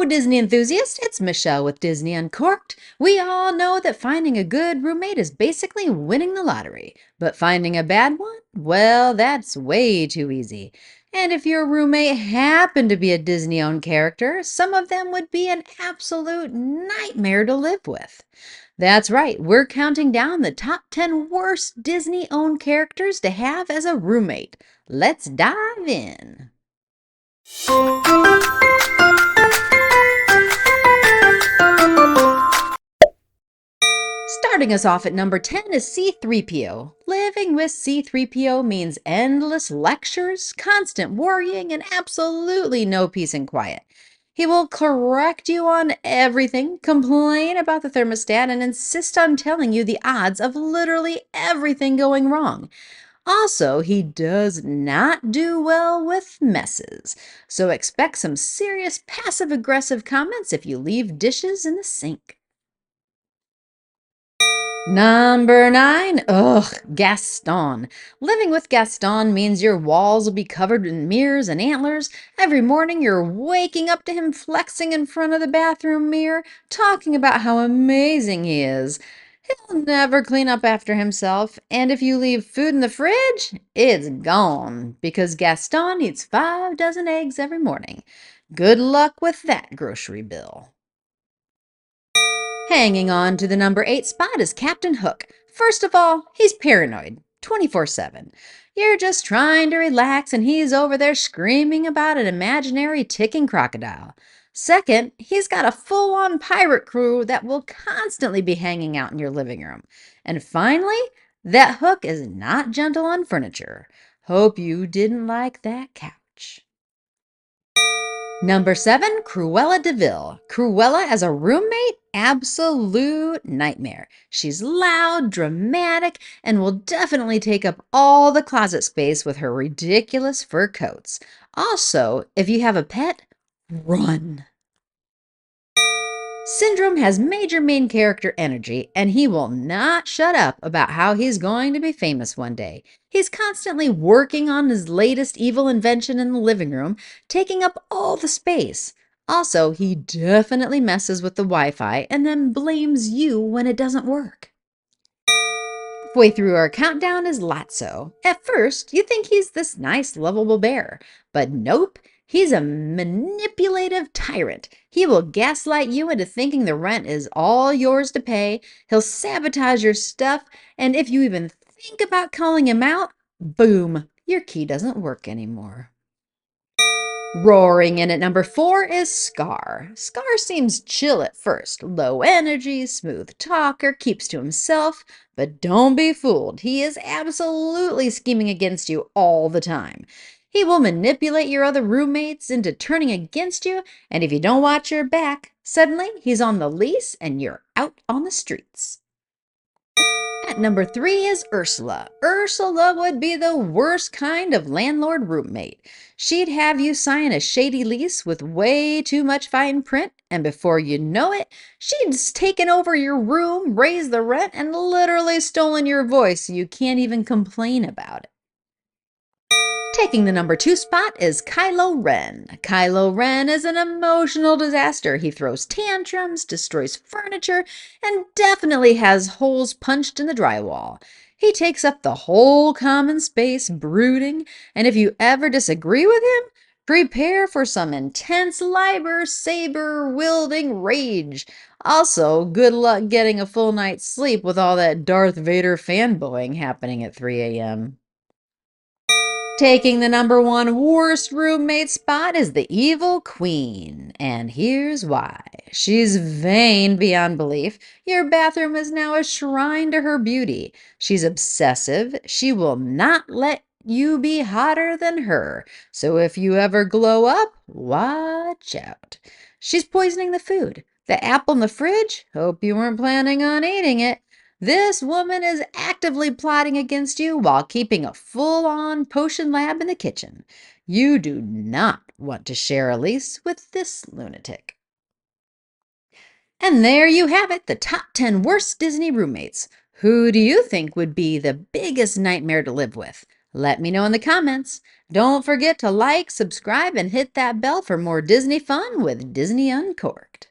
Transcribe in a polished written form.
Hello, Disney enthusiasts. It's Michelle with Disney Uncorked. We all know that finding a good roommate is basically winning the lottery, but finding a bad one, well, that's way too easy. And if your roommate happened to be a Disney-owned character, some of them would be an absolute nightmare to live with. That's right, we're counting down the top 10 worst Disney-owned characters to have as a roommate. Let's dive in. Starting us off at number 10 is C-3PO. Living with C-3PO means endless lectures, constant worrying, and absolutely no peace and quiet. He will correct you on everything, complain about the thermostat, and insist on telling you the odds of literally everything going wrong. Also, he does not do well with messes, so expect some serious passive-aggressive comments if you leave dishes in the sink. Number 9, Gaston. Living with Gaston means your walls will be covered in mirrors and antlers. Every morning you're waking up to him flexing in front of the bathroom mirror, talking about how amazing he is. He'll never clean up after himself, and if you leave food in the fridge, it's gone, because Gaston eats 5 dozen eggs every morning. Good luck with that grocery bill. Hanging on to the number 8 spot is Captain Hook. First of all, he's paranoid 24/7. You're just trying to relax and he's over there screaming about an imaginary ticking crocodile. Second, he's got a full-on pirate crew that will constantly be hanging out in your living room. And finally, that Hook is not gentle on furniture. Hope you didn't like that couch. Number 7, Cruella de Vil. Cruella as a roommate? Absolute nightmare. She's loud, dramatic, and will definitely take up all the closet space with her ridiculous fur coats. Also, if you have a pet, run. Syndrome has major main character energy, and he will not shut up about how he's going to be famous one day. He's constantly working on his latest evil invention in the living room, taking up all the space. Also, he definitely messes with the Wi-Fi and then blames you when it doesn't work. Halfway through our countdown is Lotso. At first, you think he's this nice, lovable bear, but nope, he's a manipulative tyrant. He will gaslight you into thinking the rent is all yours to pay. He'll sabotage your stuff, and if you even think about calling him out, boom, your key doesn't work anymore. Roaring in at number 4 is Scar. Scar seems chill at first. Low energy, smooth talker, keeps to himself. But don't be fooled. He is absolutely scheming against you all the time. He will manipulate your other roommates into turning against you, and if you don't watch your back, suddenly he's on the lease and you're out on the streets. At number 3 is Ursula. Ursula would be the worst kind of landlord roommate. She'd have you sign a shady lease with way too much fine print, and before you know it, she'd taken over your room, raised the rent, and literally stolen your voice so you can't even complain about it. Taking the number 2 spot is Kylo Ren. Kylo Ren is an emotional disaster. He throws tantrums, destroys furniture, and definitely has holes punched in the drywall. He takes up the whole common space, brooding, and if you ever disagree with him, prepare for some intense saber-wielding rage. Also, good luck getting a full night's sleep with all that Darth Vader fanboying happening at 3 a.m. Taking the number 1 worst roommate spot is the Evil Queen, and here's why. She's vain beyond belief. Your bathroom is now a shrine to her beauty. She's obsessive. She will not let you be hotter than her. So if you ever glow up, watch out. She's poisoning the food. The apple in the fridge? Hope you weren't planning on eating it. This woman is actively plotting against you while keeping a full-on potion lab in the kitchen. You do not want to share a lease with this lunatic. And there you have it, the top 10 worst Disney roommates. Who do you think would be the biggest nightmare to live with? Let me know in the comments. Don't forget to like, subscribe, and hit that bell for more Disney fun with Disney Uncorked.